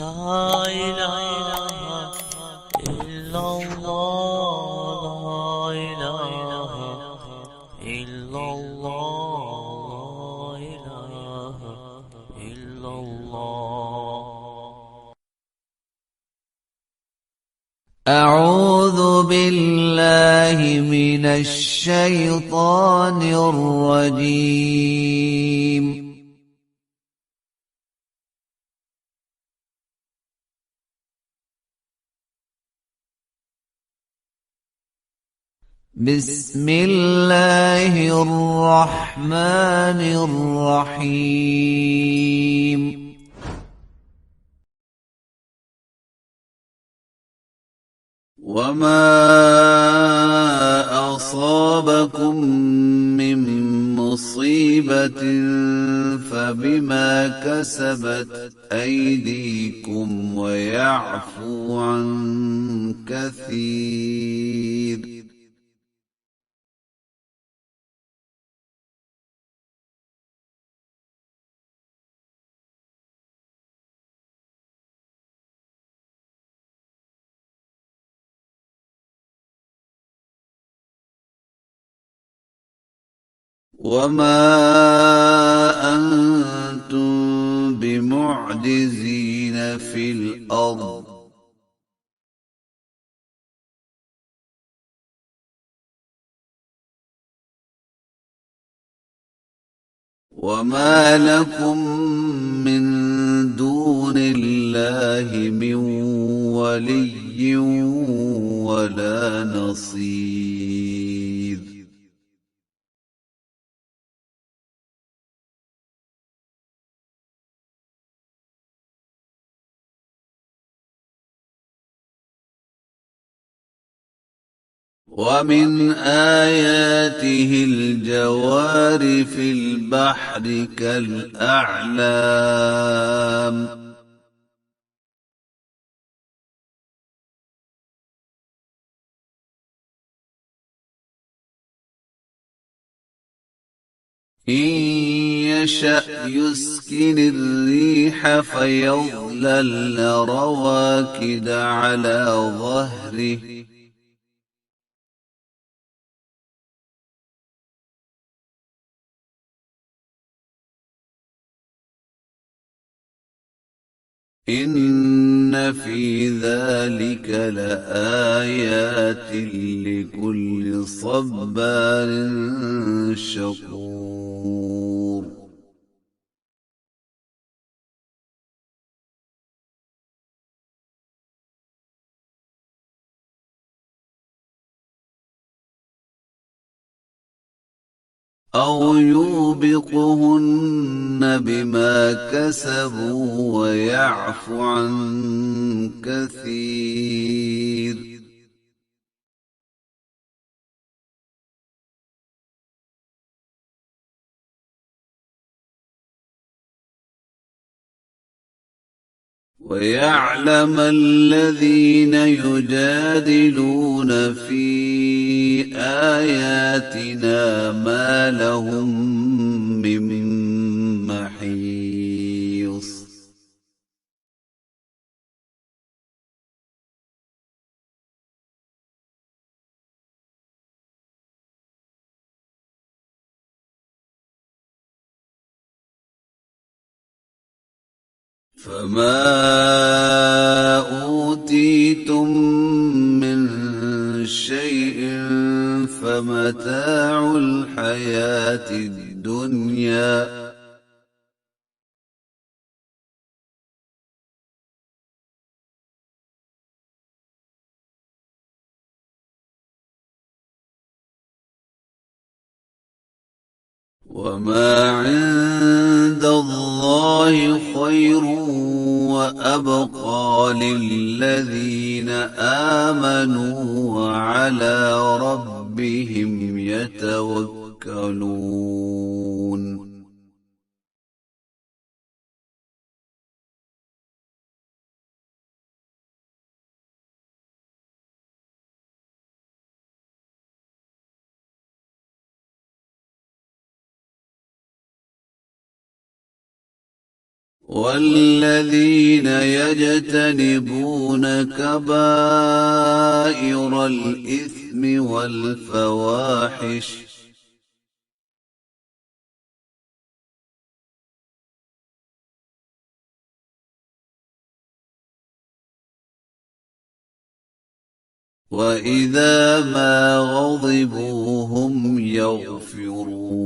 لا إله إلا الله، لا إله إلا الله، لا إله إلا الله. أعوذ بالله من الشيطان الرجيم. بسم الله الرحمن الرحيم. وما أصابكم من مصيبة فبما كسبت أيديكم ويعفو عن كثير. وما أنتم بمعجزين في الأرض وما لكم من دون الله من ولي ولا نصير. ومن آياته الجوار في البحر كالأعلام إن يشأ يسكن الريح فيظللن رواكد على ظهره إن في ذلك لآيات لكل صبار شكور. أو يوبقهن بما كسبوا ويعفو عن كثير. ويعلم الذين يجادلون في آياتنا ما لهم من محيص. فما أوتيتم من شيء فمتاع الحياة الدنيا وما عند الله خير وأبقى للذين آمنوا وعلى ربهم يتوكلون. والذين يجتنبون كبائر الإثم والفواحش وإذا ما غضبوا هم يغفرون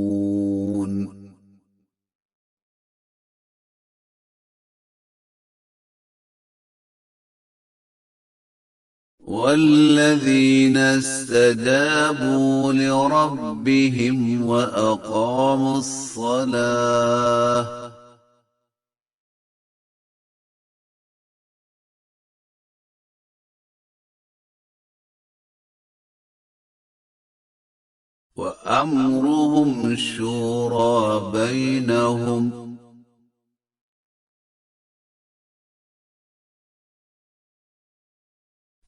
والذين استجابوا لربهم وأقاموا الصلاة وأمرهم شورى بينهم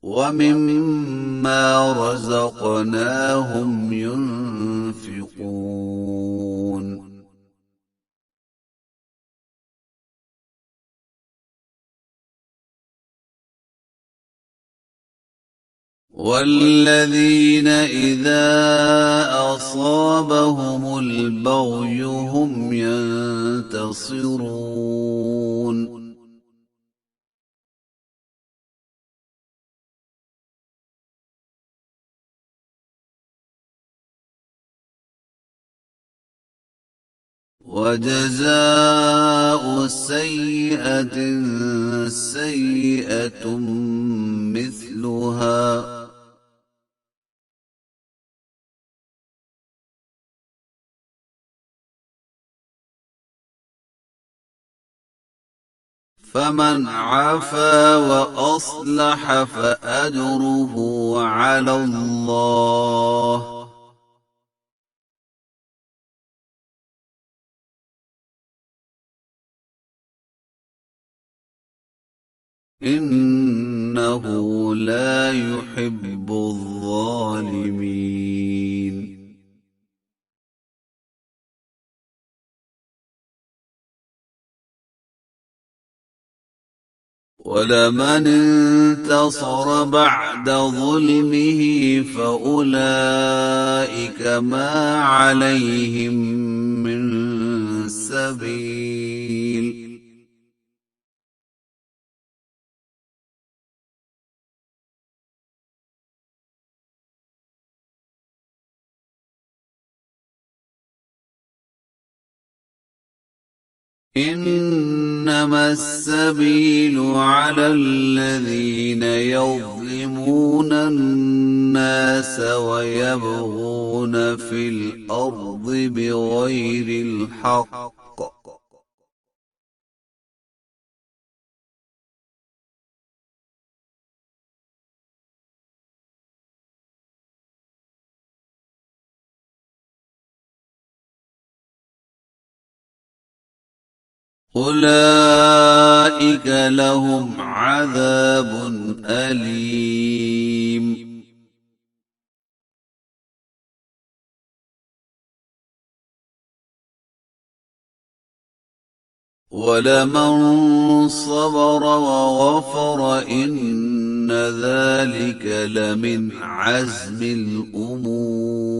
ومما رزقناهم ينفقون والذين إذا أصابهم البغي هم ينتصرون وجزاء سيئة سيئة مثلها فمن عفا وأصلح فأجره على الله إنه لا يحب الظالمين ولمن انتصر بعد ظلمه فأولئك ما عليهم من سبيل إنما السبيل على الذين يظلمون الناس ويبغون في الأرض بغير الحق أولئك لهم عذاب أليم ولمن صبر وغفر إن ذلك لمن عزم الأمور